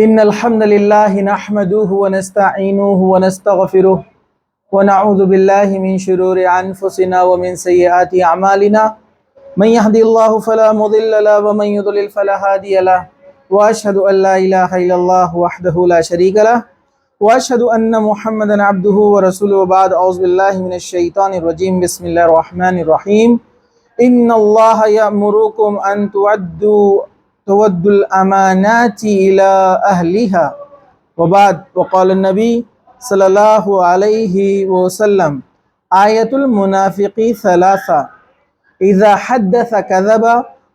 إن الحمد لله نحمده ونستعينه ونستغفره ونعوذ بالله من شرور أنفسنا ومن سيئات أعمالنا من يهدي الله فلا مضل له ومن يضلل فلا هادي له وأشهد أن لا إله إلا الله وحده لا شريك له وأشهد أن محمدا عبده ورسوله وبعد أعوذ بالله من الشيطان الرجيم بسم الله الرحمن الرحيم إن الله يأمركم أن تودوا الأمانات إلى أهلها وبعد وقال النبي صلی اللہ علیہ وسلم آیت المنافق ثلاثہ اذا حدث كذب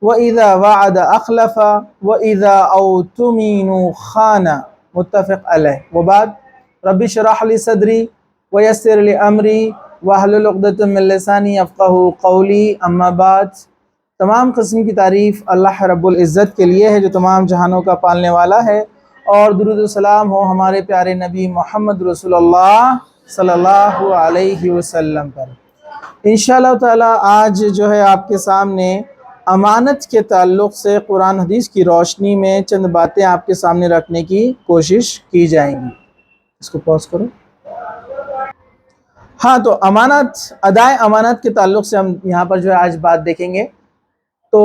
واذا وعد اخلف واذا اؤتمن خان متفق علیہ وبعد رب اشرح لی صدری ویسر لی امری واحلل عقدۃ من لسانی یفقہوا قولی اما بعد۔ تمام قسم کی تعریف اللہ رب العزت کے لیے ہے جو تمام جہانوں کا پالنے والا ہے، اور درود و سلام ہو ہمارے پیارے نبی محمد رسول اللہ صلی اللہ علیہ وسلم پر۔ انشاءاللہ تعالی آج جو ہے آپ کے سامنے امانت کے تعلق سے قرآن حدیث کی روشنی میں چند باتیں آپ کے سامنے رکھنے کی کوشش کی جائیں گی۔ اس کو پاس کرو۔ ہاں، تو امانت، ادائے امانت کے تعلق سے ہم یہاں پر جو ہے آج بات دیکھیں گے۔ تو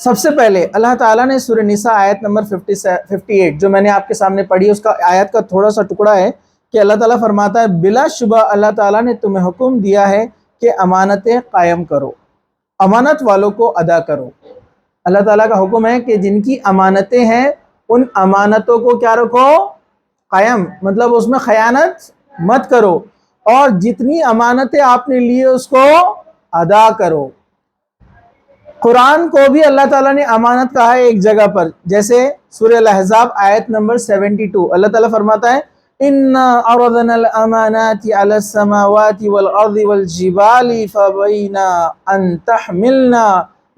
سب سے پہلے اللہ تعالیٰ نے سورہ نساء آیت نمبر 58 جو میں نے آپ کے سامنے پڑھی، اس کا آیت کا تھوڑا سا ٹکڑا ہے کہ اللہ تعالیٰ فرماتا ہے بلا شبہ اللہ تعالیٰ نے تمہیں حکم دیا ہے کہ امانتیں قائم کرو، امانت والوں کو ادا کرو۔ اللہ تعالیٰ کا حکم ہے کہ جن کی امانتیں ہیں ان امانتوں کو کیا رکھو؟ قائم، مطلب اس میں خیانت مت کرو، اور جتنی امانتیں آپ نے لی اس کو ادا کرو۔ قرآن کو بھی اللہ تعالیٰ نے امانت کہا ہے ایک جگہ پر، جیسے سورہ الاحزاب آیت نمبر 72 اللہ تعالیٰ فرماتا ہے إِنَّا عَرَضْنَا الْأَمَانَاتِ عَلَى السَّمَاوَاتِ وَالْأَرْضِ وَالْجِبَالِ فَأَبَيْنَ أَن تَحْمِلْنَا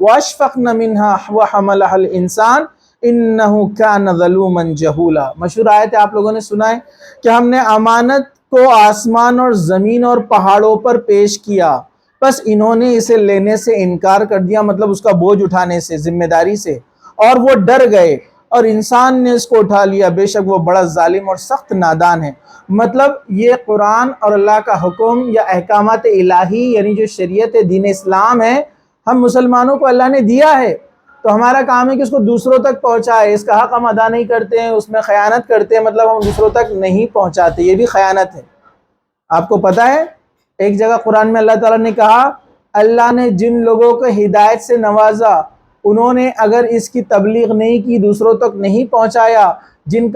وَأَشْفَقْنَ مِنْهَا وَحَمَلَهَا الْإِنسَانُ إِنَّهُ كَانَ ظَلُومًا جَهُولًا۔ مشہور آیت ہے، آپ لوگوں نے سنا ہے کہ ہم نے امانت کو آسمان اور زمین اور پہاڑوں پر پیش کیا، بس انہوں نے اسے لینے سے انکار کر دیا، مطلب اس کا بوجھ اٹھانے سے، ذمہ داری سے، اور وہ ڈر گئے اور انسان نے اس کو اٹھا لیا، بے شک وہ بڑا ظالم اور سخت نادان ہے۔ مطلب یہ قرآن اور اللہ کا حکم یا احکامات الہی، یعنی جو شریعت دین اسلام ہے، ہم مسلمانوں کو اللہ نے دیا ہے، تو ہمارا کام ہے کہ اس کو دوسروں تک پہنچائے۔ اس کا حق ہم ادا نہیں کرتے ہیں، اس میں خیانت کرتے ہیں، مطلب ہم دوسروں تک نہیں پہنچاتے، یہ بھی خیانت ہے۔ آپ کو پتہ ہے ایک جگہ قرآن میں اللہ تعالیٰ نے کہا اللہ نے جن لوگوں کو ہدایت سے نوازا، انہوں نے اگر اس کی تبلیغ نہیں کی، دوسروں تک نہیں پہنچایا، جن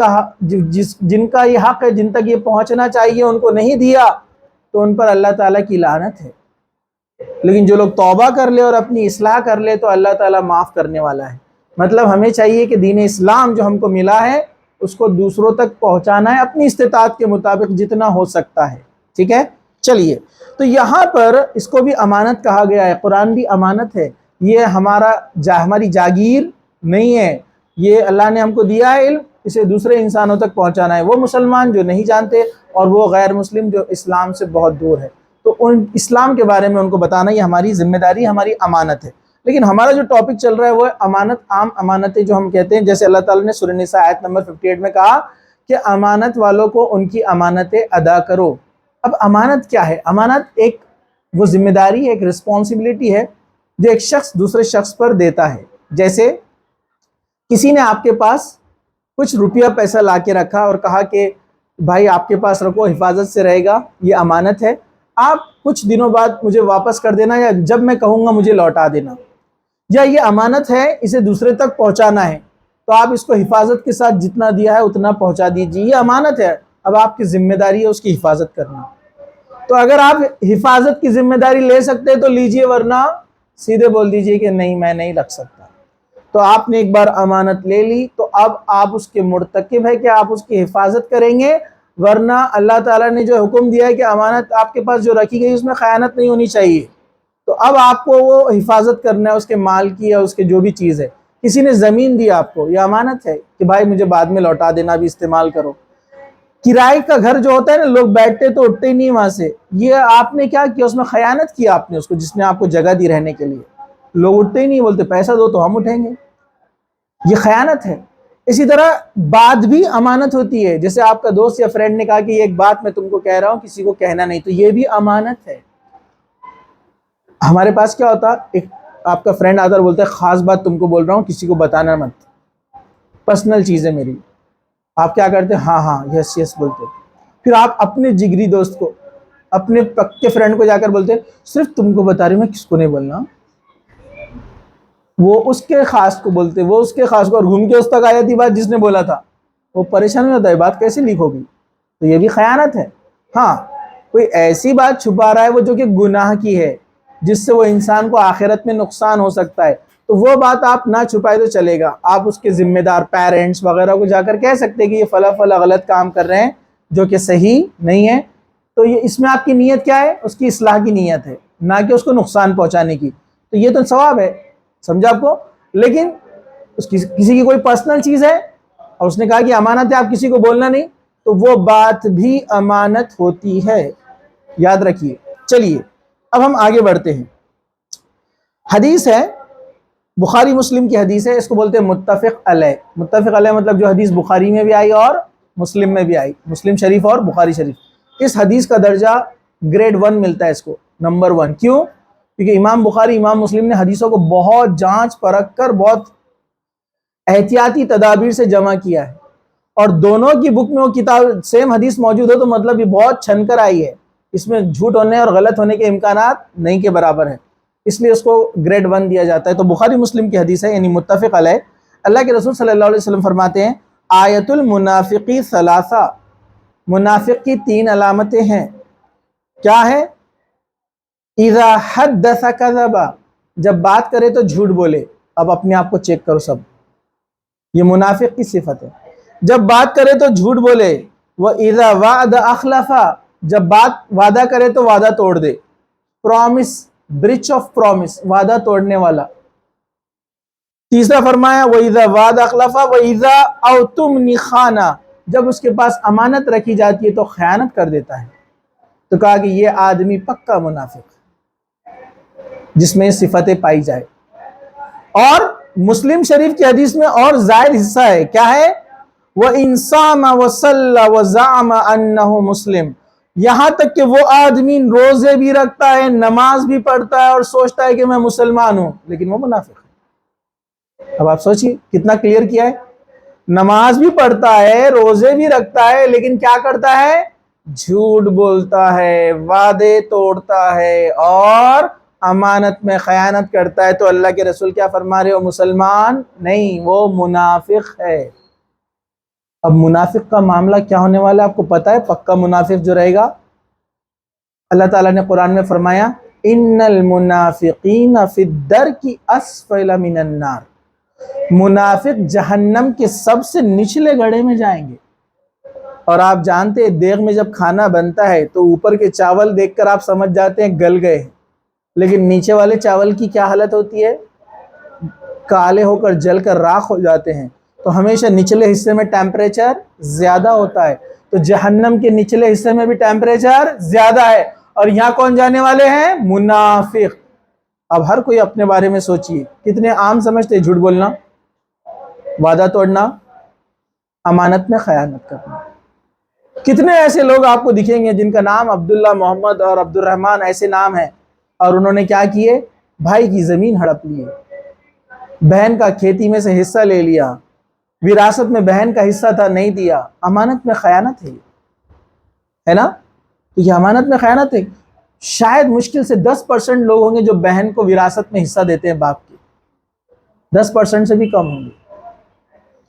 کا یہ حق ہے، جن تک یہ پہنچنا چاہیے ان کو نہیں دیا، تو ان پر اللہ تعالیٰ کی لعنت ہے۔ لیکن جو لوگ توبہ کر لے اور اپنی اصلاح کر لے تو اللہ تعالیٰ معاف کرنے والا ہے۔ مطلب ہمیں چاہیے کہ دین اسلام جو ہم کو ملا ہے اس کو دوسروں تک پہنچانا ہے اپنی استطاعت کے مطابق جتنا ہو سکتا ہے، ٹھیک ہے؟ چلیے، تو یہاں پر اس کو بھی امانت کہا گیا ہے، قرآن بھی امانت ہے، یہ ہماری جاگیر نہیں ہے، یہ اللہ نے ہم کو دیا ہے علم، اسے دوسرے انسانوں تک پہنچانا ہے، وہ مسلمان جو نہیں جانتے اور وہ غیر مسلم جو اسلام سے بہت دور ہے، تو ان اسلام کے بارے میں ان کو بتانا یہ ہماری ذمہ داری، ہماری امانت ہے۔ لیکن ہمارا جو ٹاپک چل رہا ہے وہ امانت، عام امانتیں جو ہم کہتے ہیں، جیسے اللہ تعالیٰ نے سورہ نساء آیت نمبر 58 میں کہا کہ امانت والوں کو ان کی امانتیں ادا کرو۔ اب امانت کیا ہے؟ امانت ایک وہ ذمہ داری ہے، ایک رسپانسبلٹی ہے جو ایک شخص دوسرے شخص پر دیتا ہے۔ جیسے کسی نے آپ کے پاس کچھ روپیہ پیسہ لا کے رکھا اور کہا کہ بھائی آپ کے پاس رکھو، حفاظت سے رہے گا، یہ امانت ہے، آپ کچھ دنوں بعد مجھے واپس کر دینا، یا جب میں کہوں گا مجھے لوٹا دینا، یا یہ امانت ہے اسے دوسرے تک پہنچانا ہے، تو آپ اس کو حفاظت کے ساتھ جتنا دیا ہے اتنا پہنچا دیجیے، یہ امانت ہے، اب آپ کی ذمہ داری ہے اس کی حفاظت کرنا۔ تو اگر آپ حفاظت کی ذمہ داری لے سکتے تو لیجئے، ورنہ سیدھے بول دیجئے کہ نہیں میں نہیں رکھ سکتا۔ تو آپ نے ایک بار امانت لے لی تو اب آپ اس کے مرتکب ہے کہ آپ اس کی حفاظت کریں گے، ورنہ اللہ تعالیٰ نے جو حکم دیا ہے کہ امانت آپ کے پاس جو رکھی گئی اس میں خیانت نہیں ہونی چاہیے، تو اب آپ کو وہ حفاظت کرنا ہے اس کے مال کی یا اس کے جو بھی چیز ہے۔ کسی نے زمین دی آپ کو، یہ امانت ہے کہ بھائی مجھے بعد میں لوٹا دینا، بھی استعمال کرو۔ کرائے کا گھر جو ہوتا ہے نا، لوگ بیٹھتے تو اٹھتے ہی نہیں وہاں سے، یہ آپ نے کیا کیا؟ اس میں خیانت کیا آپ نے، اس کو جس نے آپ کو جگہ دی رہنے کے لیے، لوگ اٹھتے ہی نہیں، بولتے پیسہ دو تو ہم اٹھیں گے، یہ خیانت ہے۔ اسی طرح بات بھی امانت ہوتی ہے. جیسے آپ کا دوست یا فرینڈ نے کہا کہ یہ ایک بات میں تم کو کہہ رہا ہوں، کسی کو کہنا نہیں، تو یہ بھی امانت ہے. ہمارے پاس کیا ہوتا، ایک آپ کا فرینڈ آتا اور بولتا ہے خاص بات تم کو بول رہا ہوں، کسی کو بتانا مت، پرسنل چیز ہے میری. آپ کیا کرتے، ہاں ہاں یس یس بولتے. پھر آپ اپنے جگری دوست کو، اپنے پکے فرینڈ کو جا کر بولتے صرف تم کو بتا رہی، میں کس کو نہیں بولنا. وہ اس کے خاص کو بولتے، وہ اس کے خاص کو، اور گھوم کے اس تک آ جاتی بات جس نے بولا تھا. وہ پریشان ہوتا ہے بات کیسے لیک ہوگی. تو یہ بھی خیانت ہے. ہاں کوئی ایسی بات چھپا رہا ہے وہ جو کہ گناہ کی ہے، جس سے وہ انسان کو آخرت میں نقصان ہو سکتا ہے، تو وہ بات آپ نہ چھپائے تو چلے گا. آپ اس کے ذمہ دار پیرنٹس وغیرہ کو جا کر کہہ سکتے ہیں کہ یہ فلاں فلاں غلط کام کر رہے ہیں جو کہ صحیح نہیں ہے. تو یہ اس میں آپ کی نیت کیا ہے، اس کی اصلاح کی نیت ہے، نہ کہ اس کو نقصان پہنچانے کی. تو یہ تو ثواب ہے، سمجھا آپ کو. لیکن کسی کی کوئی پرسنل چیز ہے اور اس نے کہا کہ امانت ہے، آپ کسی کو بولنا نہیں، تو وہ بات بھی امانت ہوتی ہے، یاد رکھیے. چلیے اب ہم آگے بڑھتے ہیں. حدیث ہے، بخاری مسلم کی حدیث ہے، اس کو بولتے ہیں متفق علیہ. متفق علیہ مطلب جو حدیث بخاری میں بھی آئی اور مسلم میں بھی آئی، مسلم شریف اور بخاری شریف. اس حدیث کا درجہ گریڈ 1 ملتا ہے اس کو، نمبر 1. کیوں؟ کیونکہ امام بخاری امام مسلم نے حدیثوں کو بہت جانچ پرکھ کر بہت احتیاطی تدابیر سے جمع کیا ہے، اور دونوں کی بک میں وہ کتاب سیم حدیث موجود ہو تو مطلب یہ بہت چھن کر آئی ہے، اس میں جھوٹ ہونے اور غلط ہونے کے امکانات نہیں کے برابر ہیں، اس لیے اس کو گریڈ 1 دیا جاتا ہے. تو بخاری مسلم کی حدیث ہے، یعنی متفق علیہ. اللہ کے رسول صلی اللہ علیہ وسلم فرماتے ہیں آیت المنافقی ثلاثہ، منافق کی 3 علامتیں ہیں. کیا ہے؟ اذا حدث کذب، جب بات کرے تو جھوٹ بولے. اب اپنے آپ کو چیک کرو سب، یہ منافق کی صفت ہے، جب بات کرے تو جھوٹ بولے. وَإِذَا وَعْدَ أَخْلَفَ، جب بات وعدہ کرے تو وعدہ توڑ دے. پرومس، بریچ آف پرومس، وعدہ توڑنے والا. تیسرا فرمایا وَإِذَا وَعْدَ أَخْلَفَ وَإِذَا أَوْتُمْنِ خَانَ، جب اس کے پاس امانت رکھی جاتی ہے تو خیانت کر دیتا ہے. تو کہا کہ یہ آدمی پکا منافق جس میں صفتیں پائی جائے. اور مسلم شریف کی حدیث میں اور زائد حصہ ہے، کیا ہے؟ وَإِن صَامَ وَصَلَّ وَزَعَمَ أَنَّهُ مسلم، یہاں تک کہ وہ آدمی روزے بھی رکھتا ہے، نماز بھی پڑھتا ہے اور سوچتا ہے کہ میں مسلمان ہوں، لیکن وہ منافق ہے. اب آپ سوچئے کتنا کلیئر کیا ہے. نماز بھی پڑھتا ہے، روزے بھی رکھتا ہے، لیکن کیا کرتا ہے؟ جھوٹ بولتا ہے، وعدے توڑتا ہے اور امانت میں خیانت کرتا ہے. تو اللہ کے رسول کیا فرما رہے ہو؟ مسلمان نہیں، وہ منافق ہے. اب منافق کا معاملہ کیا ہونے والا ہے آپ کو پتا ہے؟ پکا منافق جو رہے گا، اللہ تعالیٰ نے قرآن میں فرمایا ان المنافقین فی الدرک اسفل من النار، منافق جہنم کے سب سے نچلے گڑھے میں جائیں گے. اور آپ جانتے ہیں دیگ میں جب کھانا بنتا ہے تو اوپر کے چاول دیکھ کر آپ سمجھ جاتے ہیں گل گئے، لیکن نیچے والے چاول کی کیا حالت ہوتی ہے؟ کالے ہو کر جل کر راکھ ہو جاتے ہیں. تو ہمیشہ نچلے حصے میں ٹیمپریچر زیادہ ہوتا ہے، تو جہنم کے نچلے حصے میں بھی ٹیمپریچر زیادہ ہے. اور یہاں کون جانے والے ہیں؟ منافق. اب ہر کوئی اپنے بارے میں سوچئے، کتنے عام سمجھتے ہیں جھوٹ بولنا، وعدہ توڑنا، امانت میں خیانت کرنا. کتنے ایسے لوگ آپ کو دکھیں گے جن کا نام عبداللہ، محمد اور عبد الرحمن ایسے نام ہیں، اور انہوں نے کیا کیے؟ بھائی کی زمین ہڑپ لی، بہن کا کھیتی میں سے حصہ لے لیا، وراثت میں بہن کا حصہ تھا نہیں دیا. امانت میں خیانت ہے نا؟ تو یہ امانت میں خیانت ہے. شاید مشکل سے 10% لوگ ہوں گے جو بہن کو وراثت میں حصہ دیتے ہیں باپ کے، 10% سے بھی کم ہوں گے.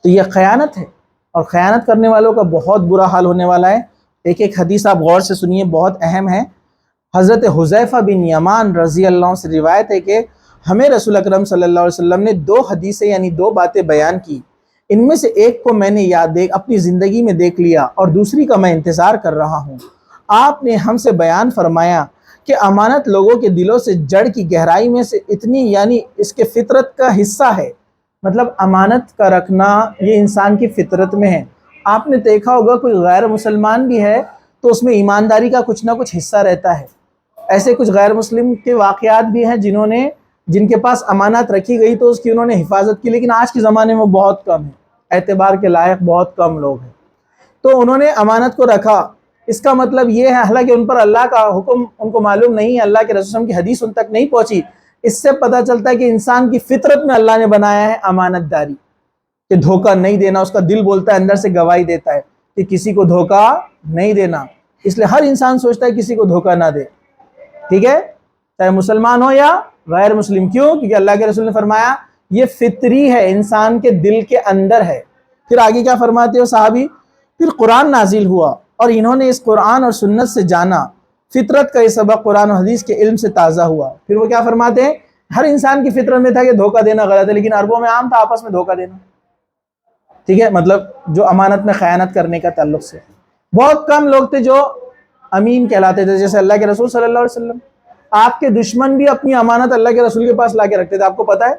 تو یہ خیانت ہے، اور خیانت کرنے والوں کا بہت برا حال ہونے والا ہے. ایک ایک حدیث آپ غور سے سنیے، بہت اہم ہے. حضرت حذیفہ بن یمان رضی اللہ عنہ سے روایت ہے کہ ہمیں رسول اکرم صلی اللہ علیہ وسلم نے 2 حدیثیں یعنی 2 باتیں بیان کی. ان میں سے ایک کو میں نے اپنی زندگی میں دیکھ لیا اور دوسری کا میں انتظار کر رہا ہوں. آپ نے ہم سے بیان فرمایا کہ امانت لوگوں کے دلوں سے جڑ کی گہرائی میں سے اتنی، یعنی اس کے فطرت کا حصہ ہے. مطلب امانت کا رکھنا یہ انسان کی فطرت میں ہے. آپ نے دیکھا ہوگا کوئی غیر مسلمان بھی ہے تو اس میں ایمانداری کا کچھ نہ کچھ حصہ رہتا ہے. ایسے کچھ غیر مسلم کے واقعات بھی ہیں جن کے پاس امانت رکھی گئی تو اس کی انہوں نے حفاظت کی، لیکن آج کے زمانے میں بہت کم ہے. اعتبار کے لائق بہت کم لوگ ہیں۔ تو انہوں نے امانت کو رکھا، اس کا مطلب یہ ہے حالانکہ ان پر اللہ کا حکم ان کو معلوم نہیں ہے، اللہ کے رسول کی حدیث ان تک نہیں پہنچی، اس سے پتہ چلتا ہے کہ انسان کی فطرت میں اللہ نے بنایا ہے امانت داری، کہ دھوکہ نہیں دینا۔ اس کا دل بولتا ہے، اندر سے گواہی دیتا ہے کہ کسی کو دھوکہ نہیں دینا، اس لیے ہر انسان سوچتا ہے کسی کو دھوکہ نہ دے، ٹھیک ہے، چاہے مسلمان ہو یا غیر مسلم۔ کیوں؟ کیونکہ اللہ کے رسول نے فرمایا یہ فطری ہے، انسان کے دل کے اندر ہے۔ پھر آگے کیا فرماتے ہو صحابی؟ پھر قرآن نازل ہوا اور انہوں نے اس قرآن اور سنت سے جانا، فطرت کا یہ سبق قرآن و حدیث کے علم سے تازہ ہوا۔ پھر وہ کیا فرماتے ہیں؟ ہر انسان کی فطرت میں تھا کہ دھوکہ دینا غلط ہے، لیکن عربوں میں عام تھا آپس میں دھوکہ دینا، ٹھیک ہے، مطلب جو امانت میں خیانت کرنے کا تعلق سے بہت کم لوگ تھے جو امین کہلاتے تھے، جیسے اللہ کے رسول صلی اللہ علیہ وسلم۔ آپ کے دشمن بھی اپنی امانت اللہ کے رسول کے پاس لا کے رکھتے تھے، آپ کو پتا ہے،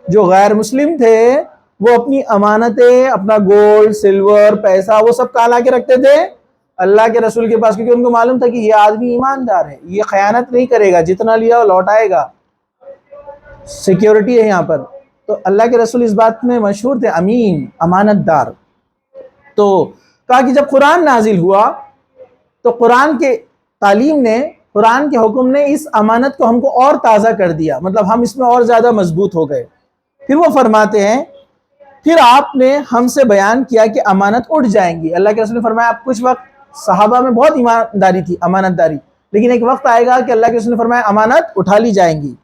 جو غیر مسلم تھے وہ اپنی امانتیں، اپنا گولڈ سلور پیسہ وہ سب کہاں لا کے رکھتے تھے؟ اللہ کے رسول کے پاس، کیونکہ ان کو معلوم تھا کہ یہ آدمی ایماندار ہے، یہ خیانت نہیں کرے گا، جتنا لیا وہ لوٹائے گا، سیکیورٹی ہے یہاں پر۔ تو اللہ کے رسول اس بات میں مشہور تھے، امین، امانت دار۔ تو کہا کہ جب قرآن نازل ہوا تو قرآن کے تعلیم نے، قرآن کے حکم نے اس امانت کو ہم کو اور تازہ کر دیا، مطلب ہم اس میں اور زیادہ مضبوط ہو گئے۔ پھر وہ فرماتے ہیں پھر آپ نے ہم سے بیان کیا کہ امانت اٹھ جائیں گی۔ اللہ کے رسول نے فرمایا اب کچھ وقت صحابہ میں بہت ایمانداری تھی، امانت داری، لیکن ایک وقت آئے گا کہ اللہ کے رسول نے فرمایا امانت اٹھا لی جائیں گی۔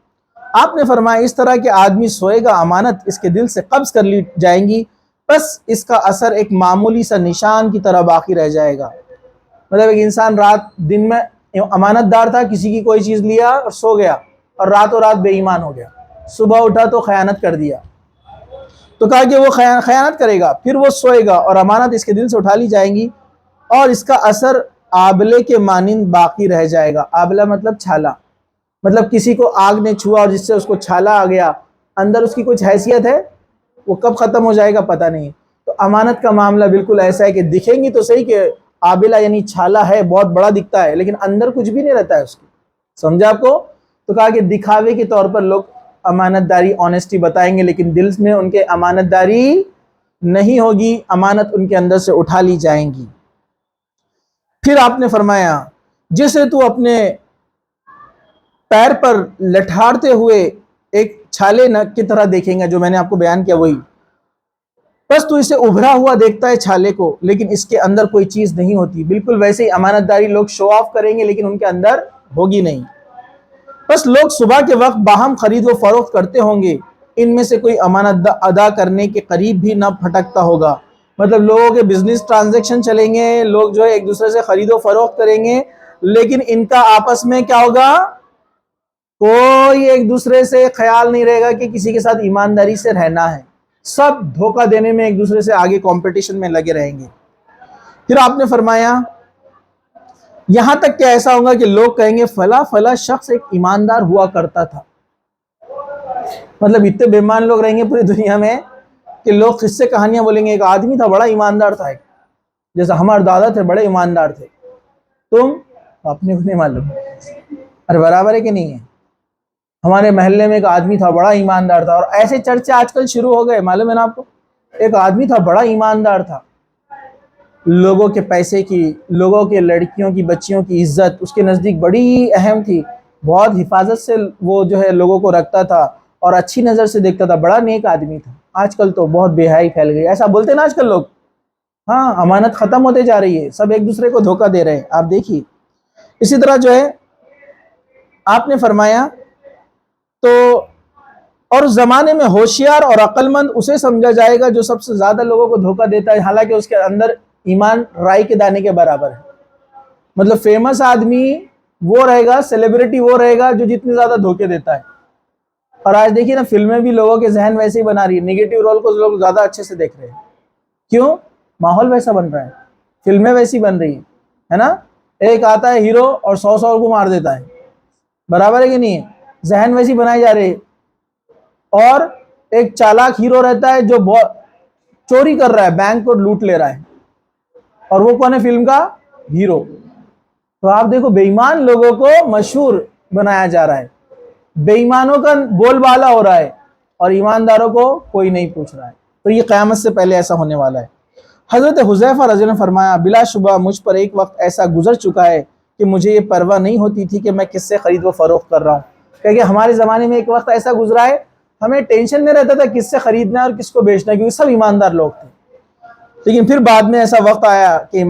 آپ نے فرمایا اس طرح کہ آدمی سوئے گا، امانت اس کے دل سے قبض کر لی جائیں گی، بس اس کا اثر ایک معمولی سا نشان کی طرح باقی رہ جائے گا۔ مطلب ایک انسان دن میں امانت دار تھا، کسی کی کوئی چیز لیا اور سو گیا، اور راتوں رات بے ایمان ہو گیا، صبح اٹھا تو خیانت کر دیا، تو کہا کہ وہ خیانت کرے گا، پھر وہ سوئے گا اور امانت اس کے دل سے اٹھا لی جائیں گی، اور اس کا اثر آبلے کے مانند باقی رہ جائے گا۔ آبلہ مطلب چھالا، مطلب کسی کو آگ نے چھوا اور جس سے اس کو چھالا آ گیا، اندر اس کی کچھ حیثیت ہے، وہ کب ختم ہو جائے گا پتہ نہیں۔ تو امانت کا معاملہ بالکل ایسا ہے کہ دکھیں گی تو صحیح کہ آبلہ یعنی چھالا ہے، بہت بڑا دکھتا ہے، لیکن اندر کچھ بھی نہیں رہتا ہے اس کی، سمجھا آپ کو؟ تو کہا کہ دکھاوے کے طور پر لوگ امانت داری، آنیسٹی بتائیں گے، لیکن دل میں ان کے امانت داری نہیں ہوگی، امانت ان کے اندر سے اٹھا لی جائیں گی۔ پھر آپ نے فرمایا جسے تو اپنے پیر پر لٹھارتے ہوئے ایک چھالے کی طرح دیکھیں گا، جو میں نے آپ کو بیان کیا وہی، بس تو اسے ابھرا ہوا دیکھتا ہے چھالے کو، لیکن اس کے اندر کوئی چیز نہیں ہوتی۔ بالکل ویسے ہی امانت داری لوگ شو آف کریں گے، لیکن ان کے اندر ہوگی نہیں۔ بس لوگ صبح کے وقت باہم خرید و فروخت کرتے ہوں گے، ان میں سے کوئی امانت ادا کرنے کے قریب بھی نہ پھٹکتا ہوگا۔ مطلب لوگوں کے بزنس ٹرانزیکشن چلیں گے، لوگ جو ہے ایک دوسرے سے خرید و فروخت کریں گے، لیکن ان کا آپس میں کیا ہوگا؟ کوئی ایک دوسرے سے خیال نہیں رہے گا کہ کسی کے ساتھ ایمانداری سے رہنا ہے، سب دھوکہ دینے میں ایک دوسرے سے آگے کمپٹیشن میں لگے رہیں گے۔ پھر آپ نے فرمایا یہاں تک کہ ایسا ہوگا کہ لوگ کہیں گے فلاں فلاں شخص ایک ایماندار ہوا کرتا تھا۔ مطلب اتنے بے ایمان لوگ رہیں گے پوری دنیا میں کہ لوگ قصے کہانیاں بولیں گے، ایک آدمی تھا بڑا ایماندار تھا، جیسا ہمارے دادا تھے بڑے ایماندار تھے، تم اپنے کو نہیں معلوم، ارے برابر ہے کہ نہیں ہے؟ ہمارے محلے میں ایک آدمی تھا بڑا ایماندار تھا، اور ایسے چرچے آج کل شروع ہو گئے، معلوم ہے نا آپ کو؟ ایک آدمی تھا بڑا ایماندار تھا، لوگوں کے پیسے کی، لوگوں کے لڑکیوں کی بچیوں کی عزت اس کے نزدیک بڑی اہم تھی، بہت حفاظت سے وہ جو ہے لوگوں کو رکھتا تھا اور اچھی نظر سے دیکھتا تھا، بڑا نیک آدمی تھا۔ آج کل تو بہت بے حیائی پھیل گئی، ایسا بولتے نا آج کل لوگ، ہاں امانت ختم ہوتے جا رہی ہے، سب ایک دوسرے کو دھوکہ دے رہے ہیں، آپ دیکھیے۔ اسی طرح جو ہے آپ نے فرمایا تو اور زمانے میں ہوشیار اور عقل مند اسے سمجھا جائے گا جو سب سے زیادہ لوگوں کو دھوکہ دیتا ہے، حالانکہ اس کے اندر ایمان رائی کے دانے کے برابر ہے۔ مطلب فیمس آدمی وہ رہے گا، سیلیبریٹی وہ رہے گا جو جتنے زیادہ دھوکے دیتا ہے۔ اور آج دیکھیے نا، فلمیں بھی لوگوں کے ذہن ویسے ہی بنا رہی ہے، نیگیٹو رول کو لوگ زیادہ اچھے سے دیکھ رہے ہیں، کیوں؟ ماحول ویسا بن رہا ہے، فلمیں ویسی بن رہی ہے نا، ایک آتا ہے ہیرو اور 100 کو مار دیتا ہے، برابر ہے کہ نہیں ہے؟ ذہن ویسی بنائی جا رہی ہے۔ اور ایک چالاک ہیرو رہتا ہے جو چوری کر رہا ہے، بینک کو لوٹ لے رہا ہے، اور وہ کون ہے فلم کا؟ ہیرو۔ تو آپ دیکھو بے ایمان لوگوں کو مشہور بنایا جا رہا ہے، بے ایمانوں کا بول بالا ہو رہا ہے، اور ایمانداروں کو کوئی نہیں پوچھ رہا ہے۔ تو یہ قیامت سے پہلے ایسا ہونے والا ہے۔ حضرت حذیفہ رضی اللہ عنہ نے فرمایا بلا شبہ مجھ پر ایک وقت ایسا گزر چکا ہے کہ مجھے یہ پرواہ نہیں ہوتی تھی کہ میں کس سے خرید و فروخت کر رہا ہوں، کیونکہ ہمارے زمانے میں ایک وقت ایسا گزرا ہے ہمیں ٹینشن نہیں رہتا تھا کس سے خریدنا ہے اور کس کو بیچنا ہے، کیونکہ سب ایماندار لوگ تھے۔ لیکن پھر بعد میں ایسا وقت آیا کہ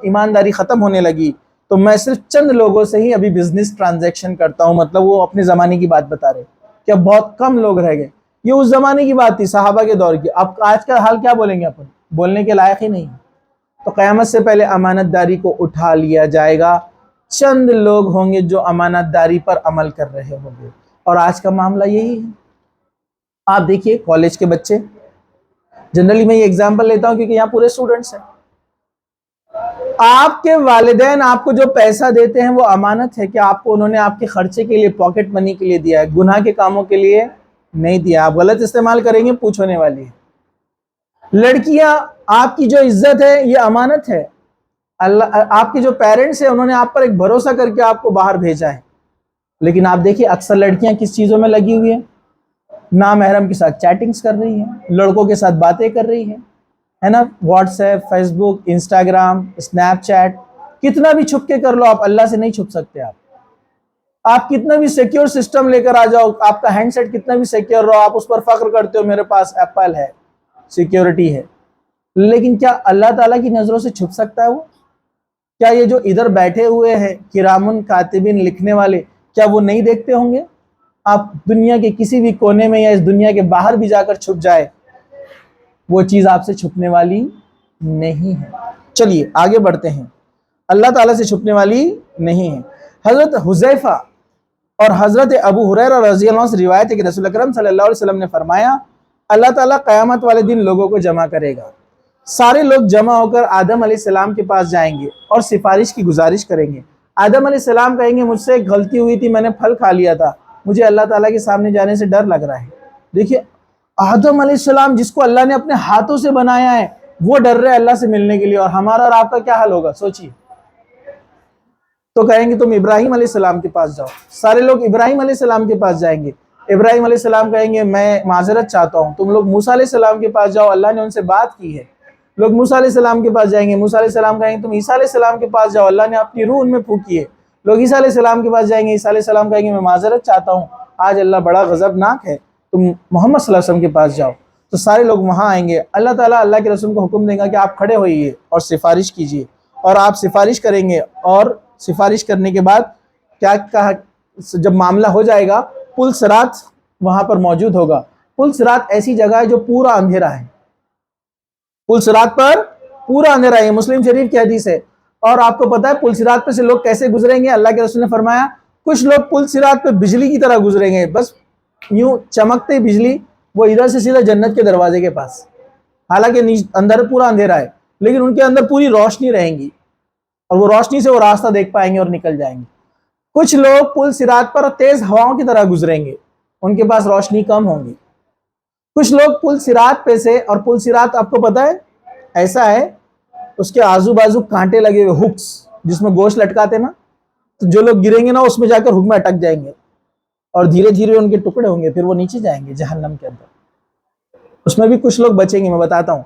ایمانداری ختم ہونے لگی، تو میں صرف چند لوگوں سے ہی ابھی بزنس ٹرانزیکشن کرتا ہوں، مطلب وہ اپنے زمانے کی بات بتا رہے کہ اب بہت کم لوگ رہ گئے۔ یہ اس زمانے کی بات تھی، صحابہ کے دور کی۔ اب آج کا حال کیا بولیں گے، اپن بولنے کے لائق ہی نہیں۔ تو قیامت سے پہلے امانت داری کو اٹھا لیا جائے گا، چند لوگ ہوں گے جو امانت داری پر عمل کر رہے ہوں گے، اور آج کا معاملہ یہی ہے۔ آپ دیکھیے کالج کے بچے، جنرلی میں یہ ایگزامپل لیتا ہوں کیونکہ یہاں پورے اسٹوڈنٹس ہیں، آپ کے والدین آپ کو جو پیسہ دیتے ہیں وہ امانت ہے کہ آپ کو انہوں نے آپ کے خرچے کے لیے، پاکٹ منی کے لیے دیا ہے، گناہ کے کاموں کے لیے نہیں دیا۔ آپ غلط استعمال کریں گے پوچھ ہونے والی ہے۔ لڑکیاں، آپ کی جو عزت ہے یہ امانت ہے، اللہ آپ کے جو پیرنٹس ہیں انہوں نے آپ پر ایک بھروسہ کر کے آپ کو باہر بھیجا ہے، لیکن آپ دیکھیے اکثر لڑکیاں کس چیزوں میں لگی ہوئی ہیں، نامحرم کے ساتھ چیٹنگز کر رہی ہیں، لڑکوں کے ساتھ باتیں کر رہی ہیں، ہے نا، واٹس ایپ، فیس بک، انسٹاگرام، اسنیپ چیٹ، کتنا بھی چھپ کے کر لو، آپ اللہ سے نہیں چھپ سکتے۔ آپ کتنا بھی سیکیور سسٹم لے کر آ جاؤ، آپ کا ہینڈ سیٹ کتنا بھی سیکیور رہو، آپ اس پر فخر کرتے ہو میرے پاس ایپل ہے، سیکیورٹی ہے، لیکن کیا اللہ تعالیٰ کی نظروں سے چھپ سکتا ہے وہ؟ کیا یہ جو ادھر بیٹھے ہوئے ہیں کرامن کاتبین لکھنے والے، کیا وہ نہیں دیکھتے ہوں گے؟ آپ دنیا کے کسی بھی کونے میں یا اس دنیا کے باہر بھی جا کر چھپ جائے، وہ چیز آپ سے چھپنے والی نہیں ہے۔ چلیے آگے بڑھتے ہیں، اللہ تعالیٰ سے چھپنے والی نہیں ہے۔ حضرت حذیفہ اور حضرت ابو ہریرہ رضی اللہ عنہ سے روایت ہے کہ رسول اکرم صلی اللہ علیہ وسلم نے فرمایا اللہ تعالیٰ قیامت والے دن لوگوں کو جمع کرے گا، سارے لوگ جمع ہو کر آدم علیہ السلام کے پاس جائیں گے اور سفارش کی گزارش کریں گے۔ آدم علیہ السلام کہیں گے مجھ سے ایک غلطی ہوئی تھی، میں نے پھل کھا لیا تھا، مجھے اللہ تعالیٰ کے سامنے جانے سے ڈر لگ رہا ہے۔ دیکھیے آدم علیہ السلام جس کو اللہ نے اپنے ہاتھوں سے بنایا ہے وہ ڈر رہے اللہ سے ملنے کے لیے، اور ہمارا اور آپ کا کیا حال ہوگا سوچیے۔ تو کہیں گے تم ابراہیم علیہ السلام کے پاس جاؤ، سارے لوگ ابراہیم علیہ السلام کے پاس جائیں گے۔ ابراہیم علیہ السلام کہیں گے میں معذرت چاہتا ہوں، تم لوگ موسیٰ علیہ السلام کے پاس جاؤ، اللہ نے ان سے بات کی ہے۔ لوگ موسیٰ علیہ السلام کے پاس جائیں گے، موسیٰ علیہ السلام کہیں گے تم عیسیٰ علیہ السلام کے پاس جاؤ، اللہ نے اپنی روح ان میں پھونکی ہے۔ لوگ عیسیٰ علیہ السلام کے پاس جائیں گے، عیسیٰ علیہ السلام کہیں گے میں معذرت چاہتا ہوں، آج اللہ بڑا غضبناک ہے، تم محمد صلی اللہ علیہ وسلم کے پاس جاؤ۔ تو سارے لوگ وہاں آئیں گے، اللہ تعالیٰ اللہ کے رسول کو حکم دے گا کہ آپ کھڑے ہوئیے اور سفارش کیجیے، اور آپ سفارش کریں گے، اور سفارش کرنے کے بعد کیا کہا، جب معاملہ ہو جائے گا پل صراط وہاں پر موجود ہوگا۔ پل صراط ایسی جگہ ہے جو پورا اندھیرا ہے، پل صراط پر پورا اندھیرا ہے، یہ مسلم شریف کی حدیث ہے۔ اور آپ کو پتا ہے پل صراط پہ سے لوگ کیسے گزریں گے؟ اللہ کے رسول نے فرمایا کچھ لوگ پل صراط پہ بجلی کی طرح گزریں گے، بس یوں چمکتے بجلی، وہ ادھر سے سیدھا جنت کے دروازے کے پاس، حالانکہ اندر پورا اندھیرا ہے، لیکن ان کے اندر پوری روشنی رہیں گی، اور وہ روشنی سے وہ راستہ دیکھ پائیں گے اور نکل جائیں گے۔ کچھ لوگ پل صراط پر تیز ہواؤں کی طرح گزریں گے، ان کے پاس روشنی کم ہوگی۔ کچھ لوگ پل صراط پہ سے، اور پل صراط آپ کو پتا ہے ایسا ہے اس کے آزو بازو کانٹے لگے ہوئے، ہکس جس میں گوشت لٹکاتے نا، تو جو لوگ گریں گے نا اس میں جا کر ہک میں اٹک جائیں گے، اور دھیرے دھیرے ان کے ٹکڑے ہوں گے، پھر وہ نیچے جائیں گے جہنم کے اندر۔ اس میں بھی کچھ لوگ بچیں گے، میں بتاتا ہوں۔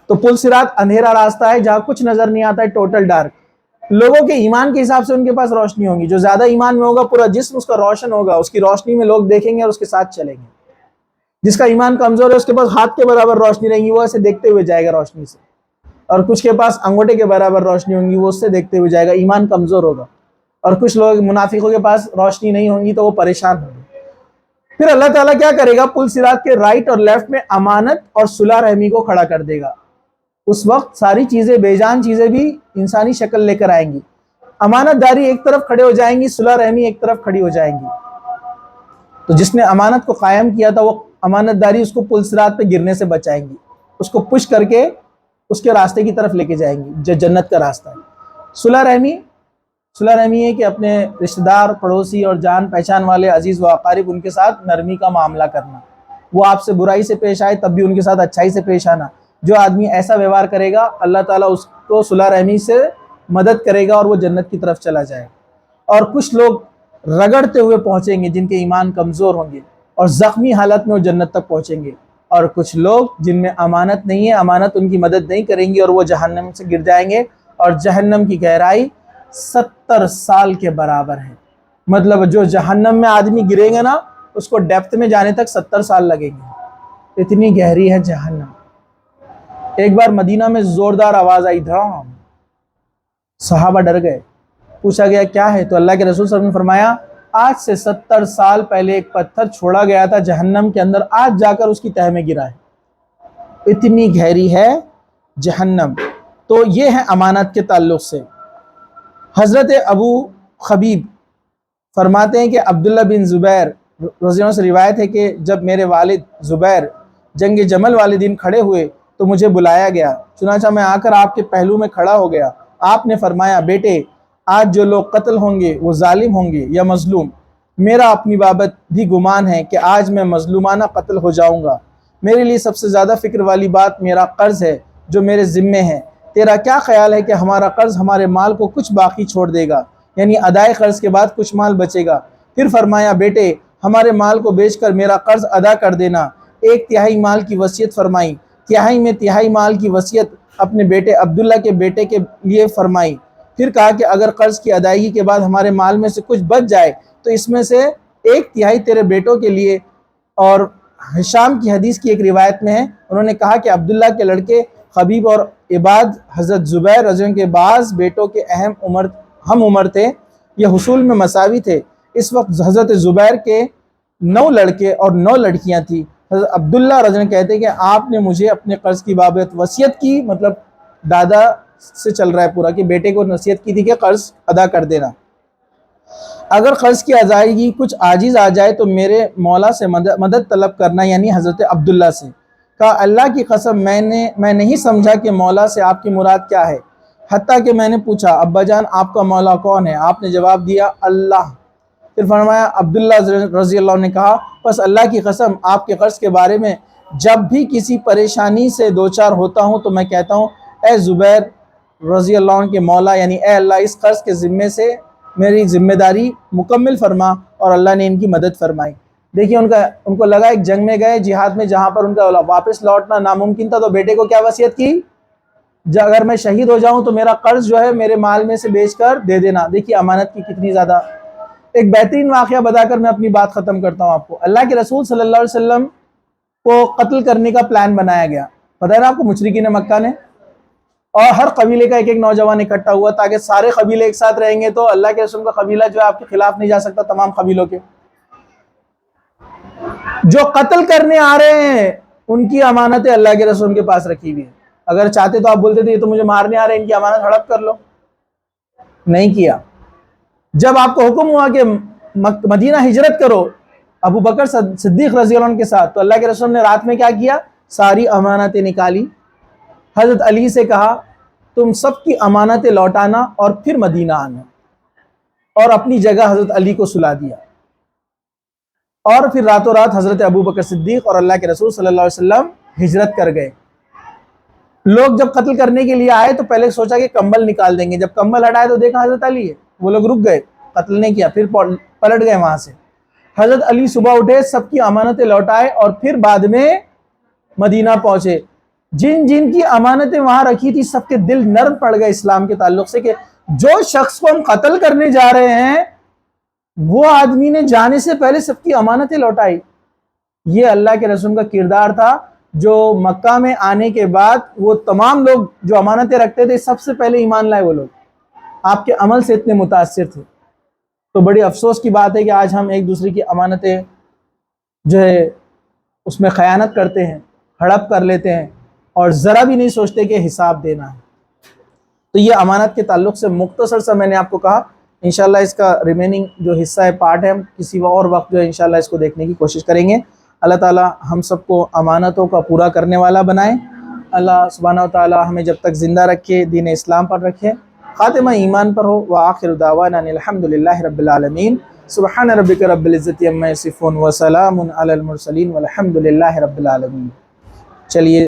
تو پل صراط اندھیرا راستہ ہے جہاں کچھ نظر نہیں آتا ہے، ٹوٹل ڈارک۔ لوگوں کے ایمان کے حساب سے ان کے پاس روشنی ہوگی، جو زیادہ ایمان میں ہوگا پورا جسم اس کا روشن ہوگا، اس کی روشنی میں لوگ دیکھیں گے اور اس کے ساتھ چلیں گے۔ جس کا ایمان کمزور ہے اس کے پاس ہاتھ کے برابر روشنی رہیں گی، وہ ایسے دیکھتے ہوئے جائے گا روشنی سے، اور کچھ کے پاس انگوٹھے کے برابر روشنی ہوں گی، وہ اس سے دیکھتے ہوئے جائے گا، ایمان کمزور ہوگا۔ اور کچھ لوگ منافقوں کے پاس روشنی نہیں ہوں گی تو وہ پریشان ہوں گے۔ پھر اللہ تعالیٰ کیا کرے گا؟ پل صراط کے رائٹ اور لیفٹ میں امانت اور صلح رحمی کو کھڑا کر دے گا۔ اس وقت ساری چیزیں، بے جان چیزیں بھی انسانی شکل لے کر آئیں گی۔ امانت داری ایک طرف کھڑے ہو جائیں گی، صلح رحمی ایک طرف کھڑی ہو جائیں گی۔ تو جس نے امانت کو قائم کیا تھا وہ امانت داری اس کو پل صراط پہ گرنے سے بچائیں گی، اس کو پش کر کے اس کے راستے کی طرف لے کے جائیں گی جو جنت کا راستہ ہے۔ صلح رحمی ہے کہ اپنے رشتہ دار، پڑوسی اور جان پہچان والے عزیز و اقارب ان کے ساتھ نرمی کا معاملہ کرنا، وہ آپ سے برائی سے پیش آئے تب بھی ان کے ساتھ اچھائی سے پیش آنا۔ جو آدمی ایسا ویوہار کرے گا اللہ تعالیٰ اس کو صلح رحمی سے مدد کرے گا اور وہ جنت کی طرف چلا جائے۔ اور کچھ لوگ رگڑتے ہوئے پہنچیں گے جن کے ایمان کمزور ہوں گے، اور زخمی حالت میں وہ جنت تک پہنچیں گے، اور کچھ لوگ جن میں امانت نہیں ہے، امانت ان کی مدد نہیں کریں گی اور وہ جہنم سے گر جائیں گے، اور جہنم کی گہرائی 70 سال کے برابر ہے۔ مطلب جو جہنم میں آدمی گرے گا نا، اس کو ڈیپتھ میں جانے تک 70 سال لگیں گے، اتنی گہری ہے جہنم۔ ایک بار مدینہ میں زوردار آواز آئی، دھڑام، صحابہ ڈر گئے، پوچھا گیا کیا ہے؟ تو اللہ کے رسول صلی اللہ علیہ وسلم نے فرمایا آج سے 70 سال پہلے ایک پتھر چھوڑا گیا تھا جہنم کے اندر، آج جا کر اس کی تہہ میں گرا ہے، اتنی گہری ہے جہنم۔ تو یہ ہے امانت کے تعلق سے۔ حضرت ابو خبیب فرماتے ہیں کہ عبداللہ بن زبیر رضی اللہ عنہ سے روایت ہے کہ جب میرے والد زبیر جنگ جمل والے دن کھڑے ہوئے تو مجھے بلایا گیا، چنانچہ میں آ کر آپ کے پہلو میں کھڑا ہو گیا۔ آپ نے فرمایا بیٹے، آج جو لوگ قتل ہوں گے وہ ظالم ہوں گے یا مظلوم، میرا اپنی بابت بھی گمان ہے کہ آج میں مظلومانہ قتل ہو جاؤں گا۔ میرے لیے سب سے زیادہ فکر والی بات میرا قرض ہے جو میرے ذمے ہے۔ تیرا کیا خیال ہے کہ ہمارا قرض ہمارے مال کو کچھ باقی چھوڑ دے گا، یعنی ادائے قرض کے بعد کچھ مال بچے گا؟ پھر فرمایا بیٹے، ہمارے مال کو بیچ کر میرا قرض ادا کر دینا۔ 1/3 مال کی وصیت فرمائی، تہائی میں تہائی مال کی وصیت اپنے بیٹے عبداللہ کے بیٹے کے لیے فرمائی۔ پھر کہا کہ اگر قرض کی ادائیگی کے بعد ہمارے مال میں سے کچھ بچ جائے تو اس میں سے 1/3 تیرے بیٹوں کے لیے۔ اور ہشام کی حدیث کی ایک روایت میں ہے، انہوں نے کہا کہ عبداللہ کے لڑکے خبیب اور عباد حضرت زبیر رضی اللہ عنہ کے بعض بیٹوں کے ہم عمر تھے، یہ حصول میں مساوی تھے۔ اس وقت حضرت زبیر کے 9 لڑکے اور 9 لڑکیاں تھیں۔ حضرت عبداللہ رضی اللہ عنہ کہتے ہیں کہ آپ نے مجھے اپنے قرض کی بابت وصیت کی، مطلب دادا سے چل رہا ہے پورا، کہ بیٹے کو نصیحت کی تھی کہ قرض ادا کر دینا۔ اگر قرض کی ادائیگی کچھ عاجز آ جائے تو میرے مولا سے مدد طلب کرنا، یعنی حضرت عبداللہ سے۔ کہا اللہ کی قسم میں نہیں سمجھا کہ مولا سے آپ کی مراد کیا ہے، حتیٰ کہ میں نے پوچھا ابا جان آپ کا مولا کون ہے؟ آپ نے جواب دیا اللہ۔ پھر فرمایا عبداللہ رضی اللہ عنہ نے کہا بس اللہ کی قسم آپ کے قرض کے بارے میں جب بھی کسی پریشانی سے دوچار ہوتا ہوں تو میں کہتا ہوں اے زبیر رضی اللہ عنہ کے مولا، یعنی اے اللہ اس قرض کے ذمے سے میری ذمہ داری مکمل فرما، اور اللہ نے ان کی مدد فرمائی۔ دیکھیے ان کو لگا ایک جنگ میں گئے جہاد میں جہاں پر ان کا واپس لوٹنا ناممکن تھا، تو بیٹے کو کیا وصیت کی؟ اگر میں شہید ہو جاؤں تو میرا قرض جو ہے میرے مال میں سے بیچ کر دے دینا۔ دیکھیے امانت کی کتنی زیادہ۔ ایک بہترین واقعہ بتا کر میں اپنی بات ختم کرتا ہوں آپ کو۔ اللہ کے رسول صلی اللہ علیہ وسلم کو قتل کرنے کا پلان بنایا گیا، پتہ ہے نا آپ کو، مشرکین مکہ نے، اور ہر قبیلے کا ایک نوجوان اکٹھا ہوا تاکہ سارے قبیلے ایک ساتھ رہیں گے تو اللہ کے رسول کا قبیلہ جو ہے آپ کے خلاف نہیں جا سکتا، تمام قبیلوں کے۔ جو قتل کرنے آ رہے ہیں ان کی امانتیں اللہ کے رسول کے پاس رکھی ہوئی ہیں، اگر چاہتے تو آپ بولتے تھے یہ تو مجھے مارنے آ رہے ہیں، ان کی امانت ہڑپ کر لو، نہیں کیا۔ جب آپ کو حکم ہوا کہ مدینہ ہجرت کرو ابو بکر صدیق رضی اللہ عنہ کے ساتھ، تو اللہ کے رسول نے رات میں کیا کیا؟ ساری امانتیں نکالی، حضرت علی سے کہا تم سب کی امانتیں لوٹانا اور پھر مدینہ آنا، اور اپنی جگہ حضرت علی کو سلا دیا، اور پھر راتوں رات حضرت ابو بکر صدیق اور اللہ کے رسول صلی اللہ علیہ وسلم ہجرت کر گئے۔ لوگ جب قتل کرنے کے لیے آئے تو پہلے سوچا کہ کمبل نکال دیں گے، جب کمبل ہٹائے تو دیکھا حضرت علی ہے، وہ لوگ رک گئے، قتل نہیں کیا، پھر پلٹ گئے وہاں سے۔ حضرت علی صبح اٹھے، سب کی امانتیں لوٹائے اور پھر بعد میں مدینہ پہنچے۔ جن جن کی امانتیں وہاں رکھی تھی سب کے دل نرم پڑ گئے اسلام کے تعلق سے، کہ جو شخص کو ہم قتل کرنے جا رہے ہیں وہ آدمی نے جانے سے پہلے سب کی امانتیں لوٹائی۔ یہ اللہ کے رسول کا کردار تھا، جو مکہ میں آنے کے بعد وہ تمام لوگ جو امانتیں رکھتے تھے سب سے پہلے ایمان لائے، وہ لوگ آپ کے عمل سے اتنے متاثر تھے۔ تو بڑی افسوس کی بات ہے کہ آج ہم ایک دوسرے کی امانتیں جو ہے اس میں خیانت کرتے ہیں، ہڑپ کر لیتے ہیں، اور ذرا بھی نہیں سوچتے کہ حساب دینا ہے۔ تو یہ امانت کے تعلق سے مختصر سا میں نے آپ کو کہا، انشاءاللہ اس کا ریمیننگ جو حصہ ہے پارٹ ہے، ہم کسی اور وقت جو ہے انشاءاللہ اس کو دیکھنے کی کوشش کریں گے۔ اللہ تعالیٰ ہم سب کو امانتوں کا پورا کرنے والا بنائے۔ اللہ سبحانہ و تعالیٰ ہمیں جب تک زندہ رکھے دین اسلام پر رکھے، خاتمہ ایمان پر ہو۔ وآخر دعوانا الحمدللہ رب العالمین۔ سبحان ربک رب العزت عما یصفون وسلام علی المرسلین والحمدللہ رب العالمین۔ چلیے